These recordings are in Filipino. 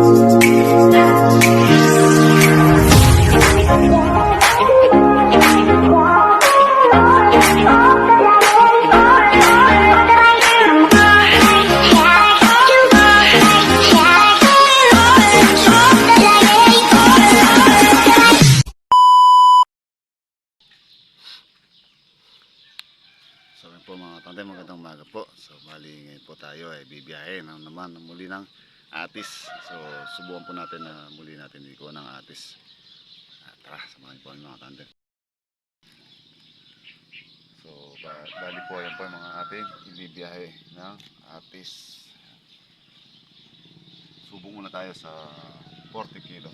So yun po mga tante, magandang umaga po. So bali ngayon po tayo ay bibiyahe naman muli ng Atis. So subukan po natin na muli natin iko ng Atis. Tara, samahan po mga tante. So bali po yan po yung mga ating ibibiyahe ng Atis. Subong muna tayo sa 40 kilos.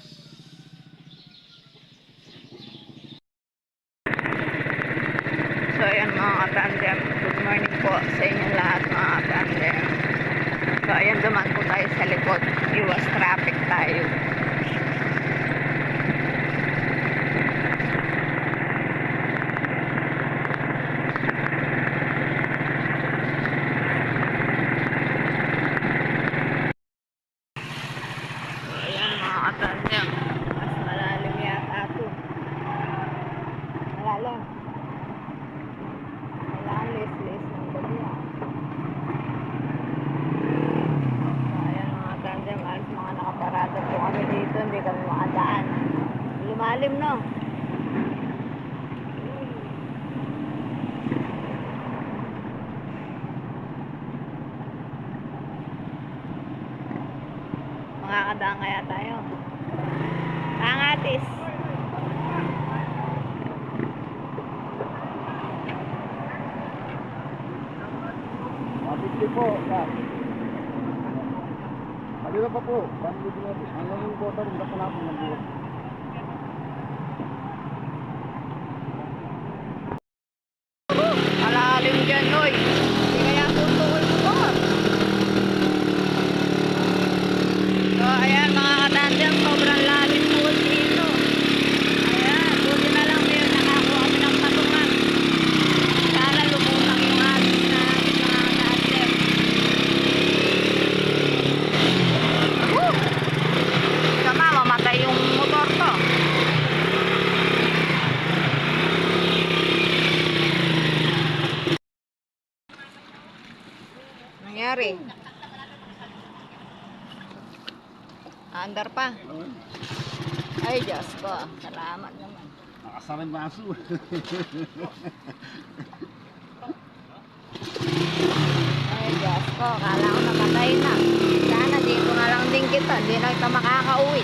So ayan mga katandem, good morning po sa inyong lahat mga katandem. So ayan, duman po tayo sa likod, iwas traffic tayo. So ayan mga katandem, mas malalim yata ito. Malalim. Lis ng gabi ah. So, ayan mga tandem, alis mga nakaparada po kami dito, hindi kami makadaan. Lumalim no? Makakadaan kaya tayo? Pangatis! Hindi po, yan. Halina pa po. Hanggang yung bota rin, dapat natin mag-iwas. Malalim dyan, oy. Hindi kaya tutukoy mo po. So, ayan mga katandem, sobrang lalim po dito. Ayan, buti na lang yun, nakakuha kami ng patungan. Sana lumutang yung alis na mga katandem. Tama, mamatay yung motor to. Nangyari? Andar pa. Ay, Diyos ko. Salamat naman. Nakasarin baso. Ay, Diyos ko. Kala ko namatay na. Sana dito na lang din kita. Di na kita makakauwi.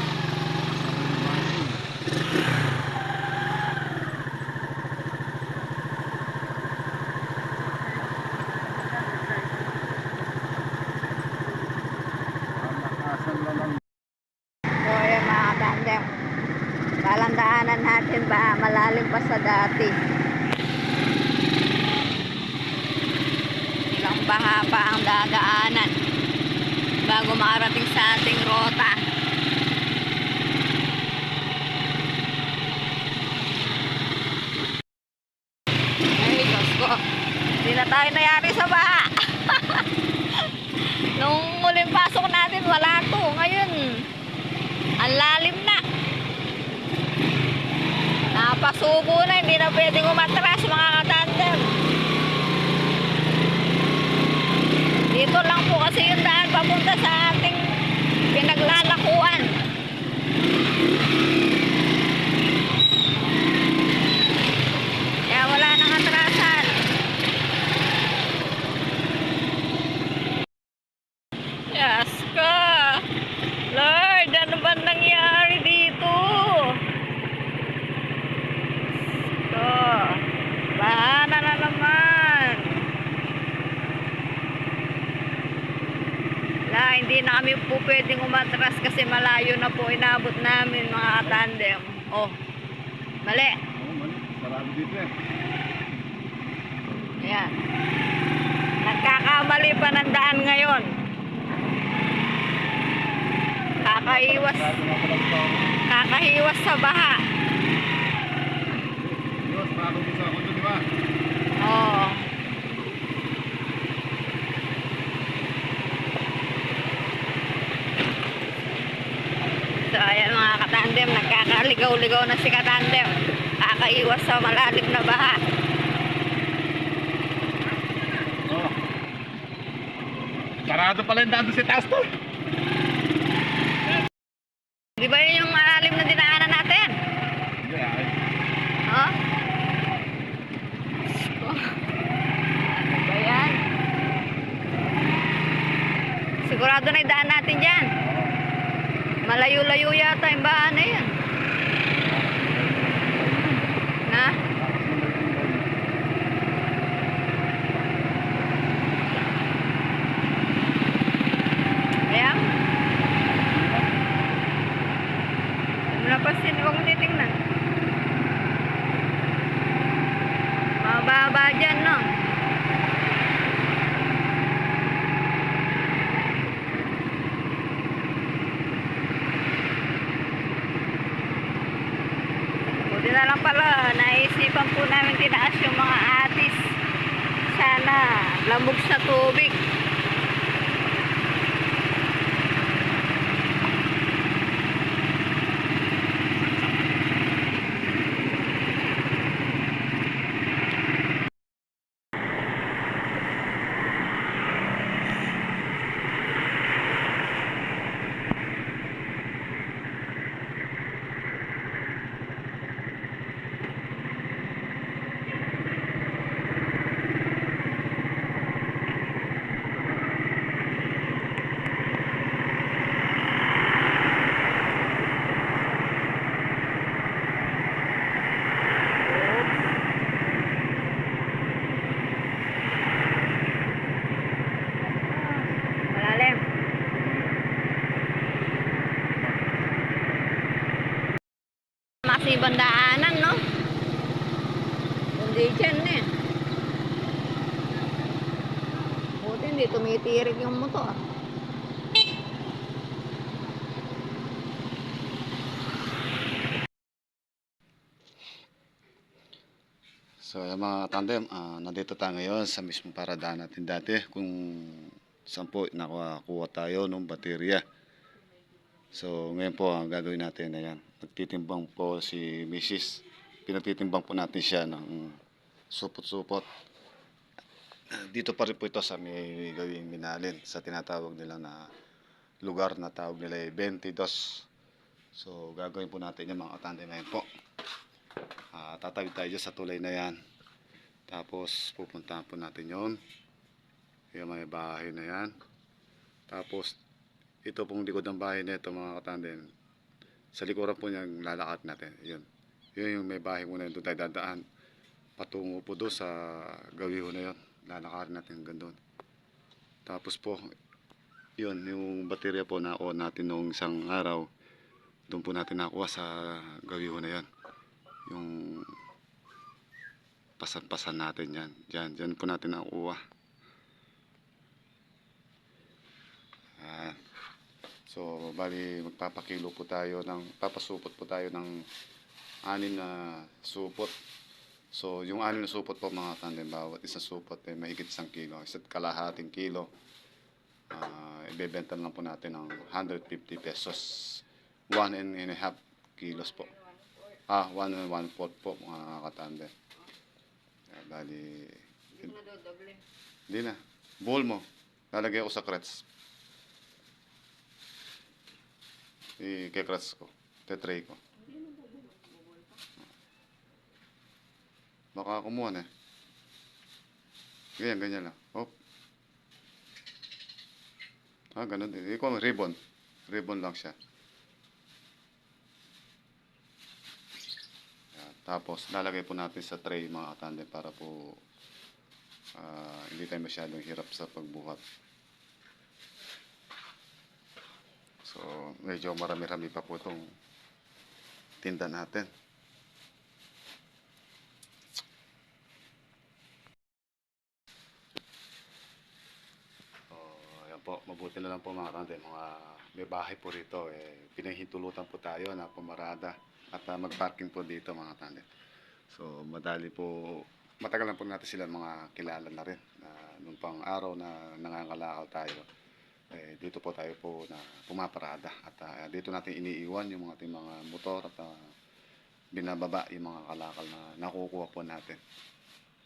Nakasan na lang. So, ayan mga katandem. Balandaanan natin ba malalim pa sa dati. Ilang baha pa ang dadaanan bago makarating sa ating rota. Ay, Diyos ko. Hindi na tayo nayari sa baha. Nung muling pasok natin, wala to. Ngayon, ang lalim na. Napasubo na, hindi na pwedeng umatras mga katandem. Dito lang po kasi yung daan papunta sa ating pinaglalakuan. Kaya wala nang atrasan. Yes ka. Lord, ano ba nangyari dito? So, bahana na naman. Hindi na kami po pwedeng umatras kasi malayo na po inabot namin mga katandem. Oh, mali. Sarado dito eh. Ayan. Nagkakamali pa ng daan ngayon. Kakahiwas sa baha. Diyos, parang gusto ako doon, di ba? Oo. So ayan mga katandem, nagkakaligaw-ligaw na si katandem. Kakaiwas sa malalim na baha. Oh. Sarado pala yung daan doon si taas to. Di ba yun yung malalim na dinaanan natin? Hindi ay. Oh? Ano ba yan? Sigurado na yung daan natin dyan. Malayo-layo yata yung bahan na yan. Na? Ayan. Napasin, huwag mo titingnan. Mababa dyan, no? Buti na lang pala, naisipan po namin tinaas yung mga atis. Sana lamog sa tubig. Malalim. Masibang daanan, no? Hindi dyan, eh. Buti hindi tumitirik yung motor. So yung mga tandem, nandito tayo ngayon sa mismong paradaan natin dati kung saan po nakakuha tayo ng baterya. So ngayon po ang gagawin natin na yan. Nagtitimbang po si Mrs. Pinatitimbang po natin siya ng supot-supot. Dito pa rin po ito sa may gawing Minalin sa tinatawag nila na lugar na tawag nila ay 22. So gagawin po natin yung mga tandem ngayon po. Tatawid tayo dyan sa tulay na yan. Tapos pupuntahan po natin yon yung may bahay na yan. Tapos ito pong likod ng bahay na ito mga katandem. Sa likuran po niyang lalakad natin. Yun yung may bahay muna yun. Doon tayo dadaan. Patungo po doon sa gawiho na yun. Lalakad natin hanggang doon. Tapos po yun yung baterya po na on natin noong isang araw. Doon po natin nakuha sa gawiho na yan. Yung pasan-pasan natin yan. Diyan po natin nakuha. So bali magpapakilo po tayo papasupot po tayo ng 6 na supot. So yung 6 na supot po mga tandem, bawat isang supot ay mahigit 1 kilo, 1.5 kilo. Ibebenta lang po natin ng 150 pesos. 1.5 kilos po. 1.4 po mga katandem. Bali hindi na. Bowl mo. Lalagay ako sa crets. I-crets ko. Tetray ko. Baka kumuha na. Ganyan lang. Hop. Ganun din. Ikaw, ribbon. Ribbon lang siya. Yan. Tapos, lalagay po natin sa tray mga katandem para po hindi tayo masyadong hirap sa pagbuhat. So, medyo marami-rami pa po itong tinda natin. Ayan po, mabuti na lang po mga katandem. May bahay po rito. Pinahintulutan po tayo na pumarada at mag-parking po dito mga katandem. So, matagal na po natin sila mga kilala na rin. Nung pang araw na nangangalakaw tayo. dito po tayo po na pumaparada at dito natin iniiwan yung ating mga motor at binababa yung mga kalakal na nakukuha po natin.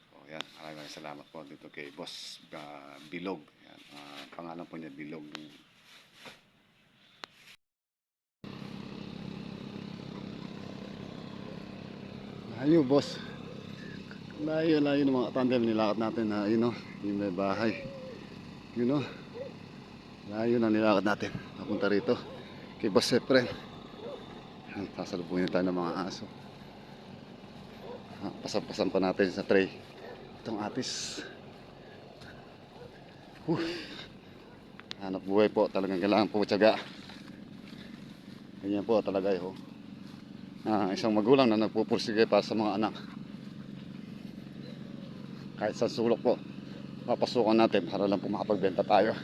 So yan, maraming salamat po dito kay Boss Bilog. Yan, pangalan po niya Bilog. Layo boss, layo ng mga tandem nilakad natin na yun o, yung may bahay yun o, layo na nilakad natin napunta rito kay Boss Efren. Sasalubungin tayo ng mga aso. Pasan pa natin sa tray itong atis. Hanap buhay po, talagang kailangan po tiyaga. Ganyan po talaga yun. Isang magulang na nagpupursige para sa mga anak. Kahit sa sulok po, papasukan natin para lang po makapagbenta tayo.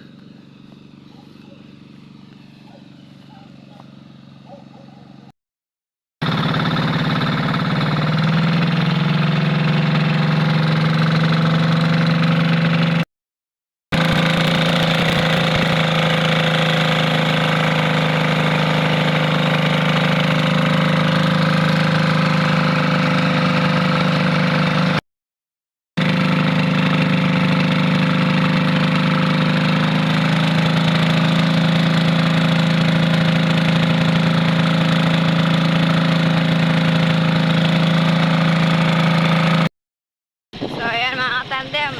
Tandem,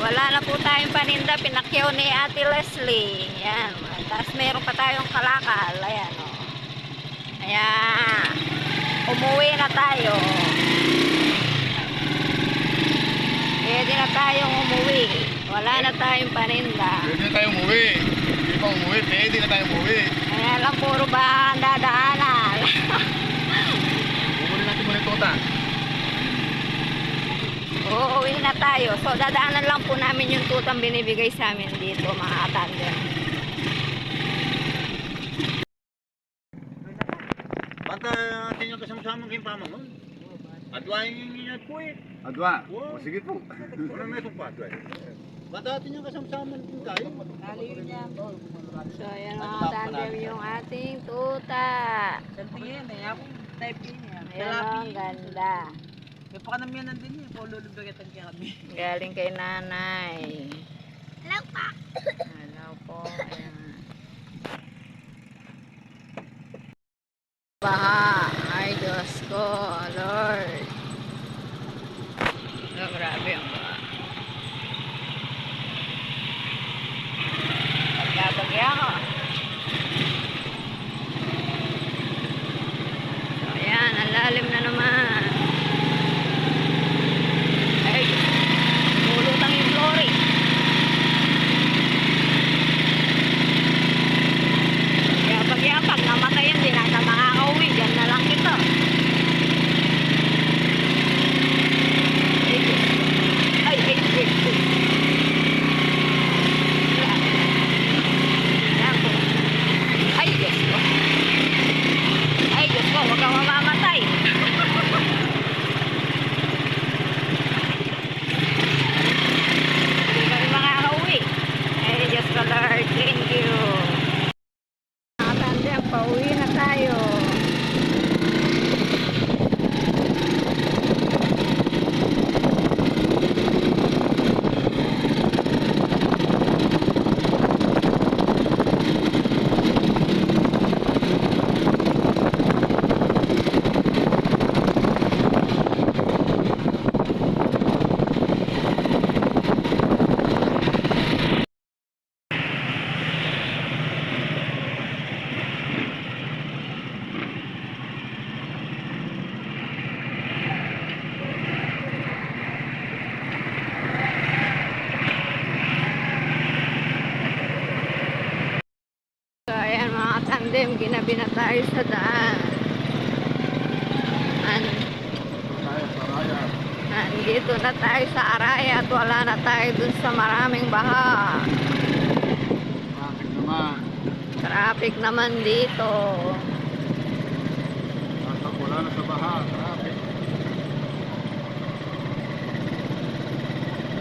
wala na po tayong paninda, pinakyaw ni Ate Leslie. Yan, tapos meron pa tayong kalakal. Ayan o. Ayan, umuwi na tayo. Pwede na tayong umuwi, wala na tayong paninda. Pwede na tayo umuwi. Hindi pa umuwi, pwede na tayo umuwi. Kaya lang puro ba ang dadaanan. Bumuli natin muna ito ta. Uuwi na tayo. So, dadaanan lang po namin yung tutang binibigay sa amin dito, mga tandem. Bata tinyo kasama-sama kayong pamangon. Adwain yung inyo po eh. Adwa, o sige po. Wala na itong padwa eh. Bata tinyo kasama-sama kayong tayo. So, ayan mga tandem yung ating tuta. Tingin eh, ako type yun yan. Ayan o, ang ganda. May pakanamianan din yun, kung lulubagatan kami. Galing kay nanay. Hello pa. Hello po. Ayan. Baha. Ay, Diyos ko, Lord. Oh, grabe ang baha. Pagkabagya ko. So, ayan, ang lalim na naman. Ay, pulutang yung flooring. Yapag-yapag, namatayan din na makakauwi. Diyan na lang ito. Ay, ay, ay, ay. Ay, Diyos ko. Ay, Diyos ko, huwag kang mamamatay. Hindi kami makakauwi. Ay, Diyos ko, Lord. Thank you. Mga tandem, pauwi na tayo. So, ayan mga tandem, ginabi na tayo sa daan. Nandito na tayo sa Araya at wala na tayo dun sa maraming baha. Traffic naman. Traffic naman dito. Wala na sa baha, traffic.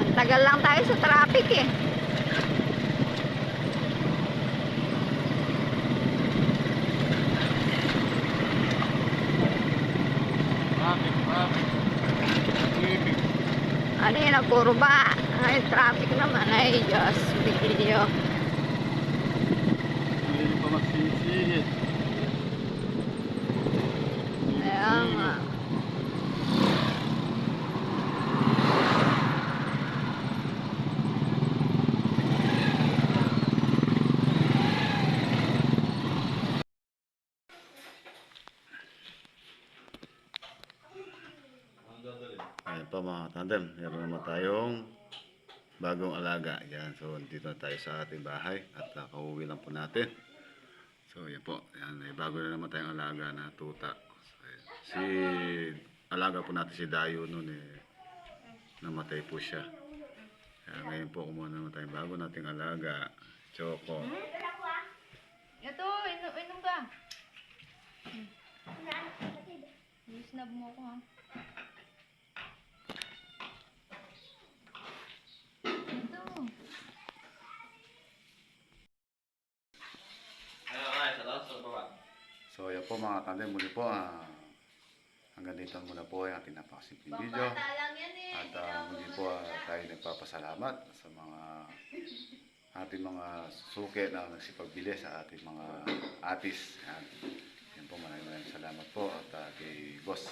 Ang tagal lang tayo sa traffic eh. puro ba. Ay, traffic naman. Ay, Diyos. Bigilyo. Hindi pa magsisigit. Kaya nga. Ayan pa mga tandem, meron naman tayong bagong alaga. Yan, so dito na tayo sa ating bahay at kauwi lang po natin. So yan po, yan, may bago na naman tayong alaga na tuta. So, yan. Si alaga po natin si Dayo noon namatay po siya. Kaya ngayon po kumuha na naman tayong bago nating alaga, Choco. Ito, inom ka. Snub mo ako ha. Ito. So yan po mga tandem, muli po hanggang dito muna po yung ating napakasimpleng video. At muli po tayo nagpapasalamat sa mga ating mga suki na nagsipagbili sa ating mga atis. Yan po, maraming salamat po. At kay Boss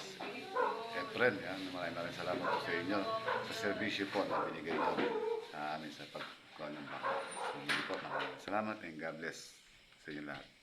Efren, maraming salamat po sa inyo sa servisyo po na binigay ito sa amin sa pagkuha ng baka. So muli po, maraming salamat and God bless sa inyo lahat.